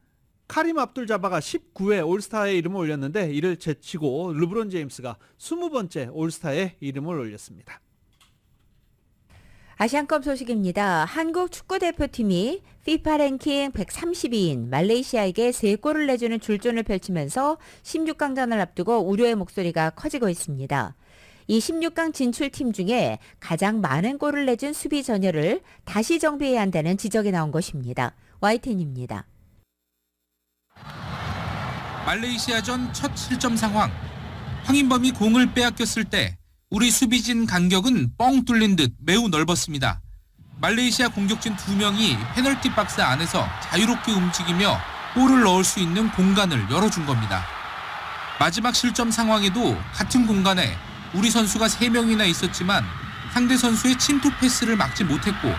카림 압둘 자바가 19회 올스타에 이름을 올렸는데 이를 제치고 르브론 제임스가 20번째 올스타에 이름을 올렸습니다. 아시안컵 소식입니다. 한국 축구대표팀이 FIFA 랭킹 132인 말레이시아에게 3골을 내주는 줄전을 펼치면서 16강전을 앞두고 우려의 목소리가 커지고 있습니다. 이 16강 진출팀 중에 가장 많은 골을 내준 수비 전열을 다시 정비해야 한다는 지적이 나온 것입니다. YTN입니다. 말레이시아전 첫 실점 상황. 황인범이 공을 빼앗겼을 때 우리 수비진 간격은 뻥 뚫린 듯 매우 넓었습니다. 말레이시아 공격진 2명이 페널티 박스 안에서 자유롭게 움직이며 골을 넣을 수 있는 공간을 열어준 겁니다. 마지막 실점 상황에도 같은 공간에 우리 선수가 3명이나 있었지만 상대 선수의 침투 패스를 막지 못했고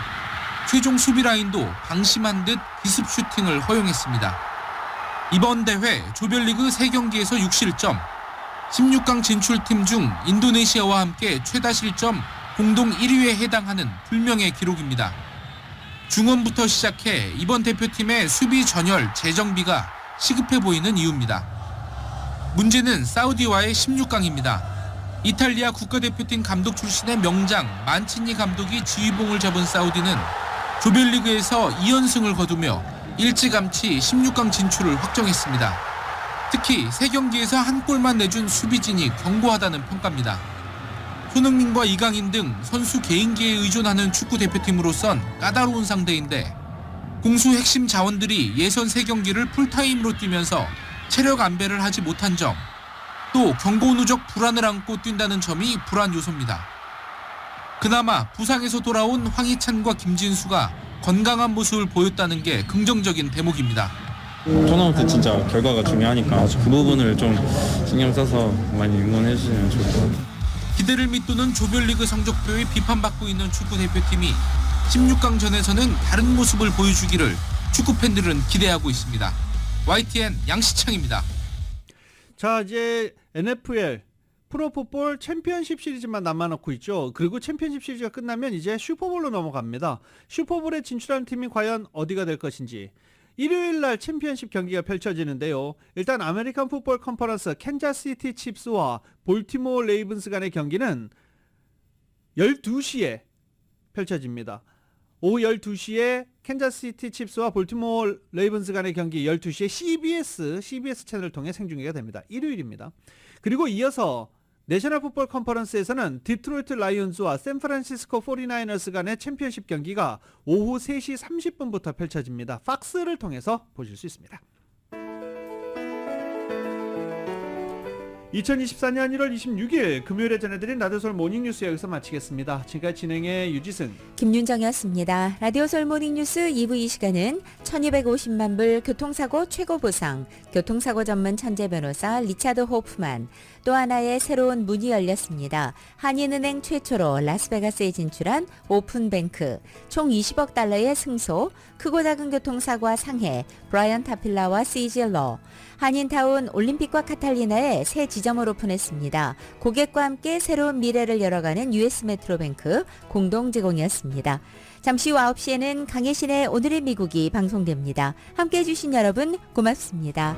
최종 수비 라인도 방심한 듯 기습 슈팅을 허용했습니다. 이번 대회 조별리그 3경기에서 6실점, 16강 진출팀 중 인도네시아와 함께 최다 실점 공동 1위에 해당하는 불명의 기록입니다. 중원부터 시작해 이번 대표팀의 수비 전열 재정비가 시급해 보이는 이유입니다. 문제는 사우디와의 16강입니다. 이탈리아 국가대표팀 감독 출신의 명장 만치니 감독이 지휘봉을 잡은 사우디는 조별리그에서 2연승을 거두며 일찌감치 16강 진출을 확정했습니다. 특히 3경기에서 한 골만 내준 수비진이 견고하다는 평가입니다. 손흥민과 이강인 등 선수 개인기에 의존하는 축구 대표팀으로선 까다로운 상대인데 공수 핵심 자원들이 예선 3경기를 풀타임으로 뛰면서 체력 안배를 하지 못한 점, 또 경고 누적 불안을 안고 뛴다는 점이 불안 요소입니다. 그나마 부상에서 돌아온 황희찬과 김진수가 건강한 모습을 보였다는 게 긍정적인 대목입니다. 토너먼트 진짜 결과가 중요하니까 그 부분을 좀 신경 써서 많이 응원해 주시면 좋을 것 같아요. 기대를 밑도는 조별리그 성적표에 비판받고 있는 축구 대표팀이 16강전에서는 다른 모습을 보여주기를 축구 팬들은 기대하고 있습니다. YTN 양시창입니다. 자, 이제 NFL 프로풋볼 챔피언십 시리즈만 남아놓고 있죠. 그리고 챔피언십 시리즈가 끝나면 이제 슈퍼볼로 넘어갑니다. 슈퍼볼에 진출하는 팀이 과연 어디가 될 것인지. 일요일 날 챔피언십 경기가 펼쳐지는데요. 일단 아메리칸 풋볼 컨퍼런스 캔자스시티 칩스와 볼티모어 레이븐스 간의 경기는 12시에 펼쳐집니다. 오후 12시에 캔자스시티 칩스와 볼티모어 레이븐스 간의 경기 12시에 CBS 채널을 통해 생중계가 됩니다. 일요일입니다. 그리고 이어서 내셔널 풋볼 컨퍼런스에서는 디트로이트 라이온즈와 샌프란시스코 49어스 간의 챔피언십 경기가 오후 3시 30분부터 펼쳐집니다. 팍스를 통해서 보실 수 있습니다. 2024년 1월 26일 금요일에 전해드린 라디오솔 모닝뉴스 여기서 마치겠습니다. 지금까지 진행의 유지승, 김윤정이었습니다. 라디오솔 모닝뉴스 2부 이 시간은 1250만 불 교통사고 최고 보상, 교통사고 전문 천재 변호사 리차드 호프만, 또 하나의 새로운 문이 열렸습니다. 한인은행 최초로 라스베가스에 진출한 오픈뱅크, 총 20억 달러의 승소, 크고 작은 교통사고와 상해, 브라이언 타필라와 시질러, 한인타운 올림픽과 카탈리나에 새 지점을 오픈했습니다. 고객과 함께 새로운 미래를 열어가는 US메트로뱅크 공동 제공이었습니다. 잠시 후 9시에는 강혜신의 오늘의 미국이 방송됩니다. 함께해 주신 여러분 고맙습니다.